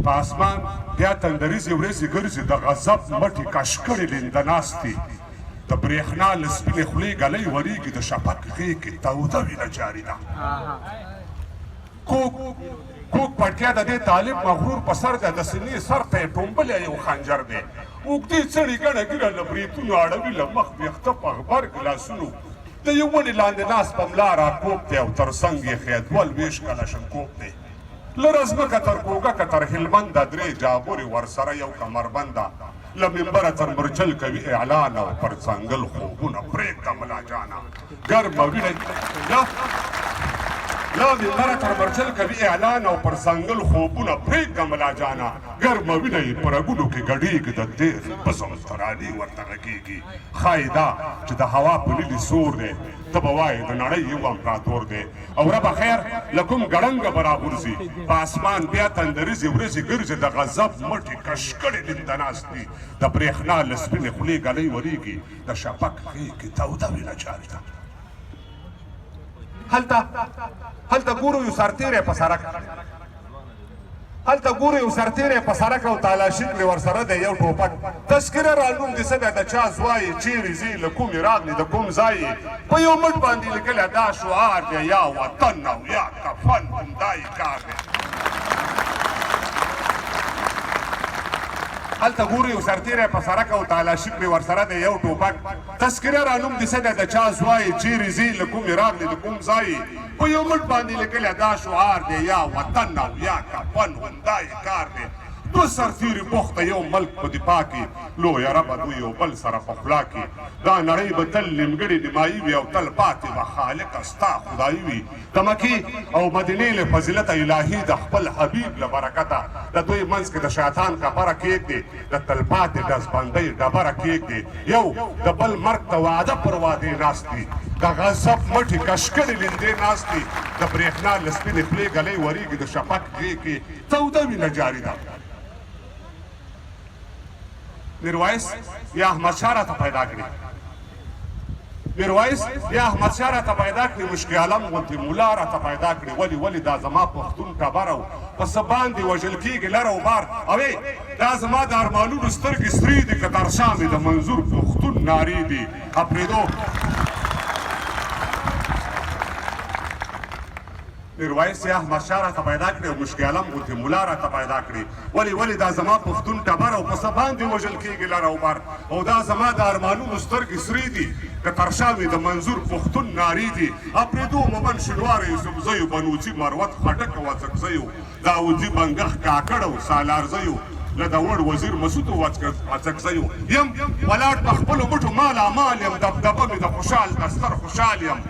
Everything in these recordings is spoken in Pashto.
په اسمان بیا تندریزې ورېځې ګرځي د غضب مټې کش کړې لنده ناستې د برېښنا له سپینې خولې ګلۍ ورېږي د شفق غېږ کې توده وینه جاري ده کوږ پټیا د دې طالب مغرور په سر ده د سینې سر ته یې ټومبلی یو خنجر دی اوږدې څڼې ګڼه ګیره له بریتونو اړوي له مخ ویښته په غبرګ لاسونو د یو ونې لاندې ناست په ملا راکوب دی او تر څنګ یې خیدول ویش کلشنکوب دی لره ځمکه تر کوږکه تر هلمنده درې جابورې ورسره یو کمربنده له منبره تر مرچل کوي اعلان او پر څنګل خوبونه پرېږده ملا جانه ګرمه وینه لا منبره تر مرچل کوي اعلان او پر څنګل خوبونه پرېږده ملا جانه ګرمه وینه یې په رګونو کې ګډېږي د تېر بزم ترانې ورته غږېږي ښایي دا چې د هوا په لیلي سور دی ته به وایې د نړۍ یو امپراتور دی او ربه خیر له کوم ګړنګه به راغورځي په اسمان بیا تندریزې ورځې ګرځي د غضب مټې کش کړې لنده ناست دي د برېښنا له سپینې خولې ګلۍ ورېږي د شفق غېږ کې توده وینه جاري ده هلته ګورو یو سرتیری په سړک هلته ګورو یو سرتیری په سړک او تالاشي کړې ورسره دی یو ټوپک تذکره رانوم دې څه دی د چا ځوایي چیرې ځي له کومې راغلې د کوم ځای په یو مټ باندې لیکلی دا شعار دی یا وطن او یا کفن همدا یې کار دی هلته ګورو یو سرتیری په سړک او تالاشي کړې ورسره دی یو ټوپک تذکره رانوم دې څه دی د چا ځوایي چیرې ځي له کومې راغلې د کوم ځای په یو مټ باندې لیکلی دا شعار دی یا وطن او یا کفن همدا یې کار دی دو سرتیري بوخته یو ملک په دفاع کې لویه ربه دوی یو بل سره په خوله کې دا نړۍ به تل نیمګړې نیمایي وي او تل پاتې به خالقه ستا خدایي وي د مکې او مدینې له فضیلته الهي د خپل حبیب له برکته د دوی منځ کې د شیطان کبره کېږدي د تلپاتې ډزبندۍ ډبره کېږدي یو د بل مرګ ته وعده پر وعدې ناست دي د غضب مټې کش کړې لندې ناست دي د برېښنا له سپینې خولې ګلۍ ورېږي د شفق غېږ کې توده وینه جاري ده میرویس یا احمد شاه راته پیدا کړي میرویس یا احمد شاه راته پیدا کړي مشکي عالم غوندې ملا راته پیدا کړي ولې دا زما پښتون ټبر او په څه باندې وژل کېږي لر او بار اوې دا زما د ارمانونو سترګې سرې دي که تر شا مې د منظور پښتون نارې دي اپرېدو میرویس یا احمد شاه راته پیدا کړي او مشکي عالم غوندې ملا راته پیدا کړي ولې دا زما پښتون ټبر او په څه باندې وژل کېږي لر او بر او دا زما د ارمانونو سترګې سرې دي که تر شا مې د منظور پښتون نارې دي اپرېدو مومن شینواره یوسفزیو بنوڅي مروت خټک او اڅکزیو داودي بنګخ کاکړ او سالارزیو له د وړ وزیر مسعود اڅکزیو یم ولاړ په خپلو مټو مالامال یم دبدبه مې د خوشحال دستر خوشحال یم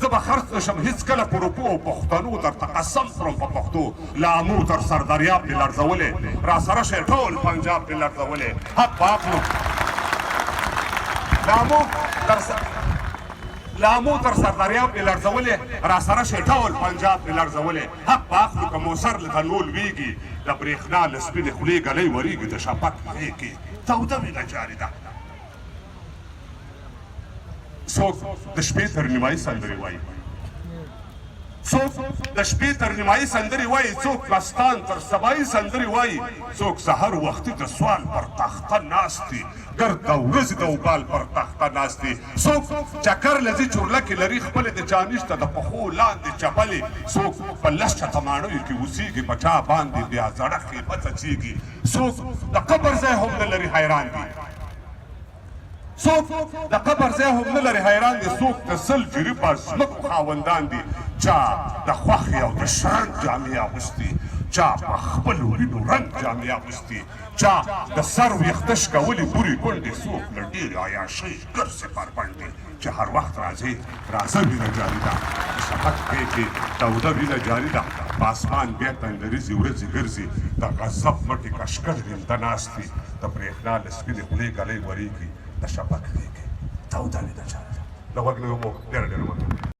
زه به خرڅ نشم هېڅکله په روپو او پښتنو درته قسم خورم په پښتو له امو تر سردریاب دې لړزولې راسره شئ ټول پنجاب دې لړزولې حق به اخلو له امو تر سردریاب دې لړزولې راسره شئ ټول پنجاب دې لړزولې حق به اخلو که موسر له تنول ویږي د برېښنا له سپینې خولې ګلۍ ورېږي د شفق غېږ کې توده وینه جاري ده څوک د شپې تر نیمایي سندرې وایي څوک د شپې تر نیمایي سندرې وایي څوک مستان تر سبایي سندرې وایي څوک سحر وختي د سوال پر تخته ناست دي ګرد د ورځې د اوبال پر تخته ناست دي څوک چکر له ځي چورلکې لري خپلې د چا نشته د پښو لاندې چپلې څوک په لسچه تماڼیو کې اوسېږي په چا باندې بیا زړه خیبه څڅېږي څوک د قبر ځای هم نه لري حیران دي څوک د قبر ځای هم نه لري حیران دي څوک د سل جریبه ځمکو خاوندان دي چا د خوښې او د شرنګ جامې اغوستي چا په خپلو وینو رنګ جامې اغوستي چا د سر ویښته شکولې بورې کونډې څوک له ډېرې عیاشۍ ګرځې بربنډې چې هر وخت راځې راځه وینه جاري ده د شفق غېږ کې توده وینه جاري ده په اسمان بیا تندریزې ورځې ګرځي د غضب مټې کشکش رنده ناست دي د برېښنا له سپینې خولې ګلۍ ورېږي د شفق غېږ کې توده وینه جاري ده له غوږ نه مو ډېره مننه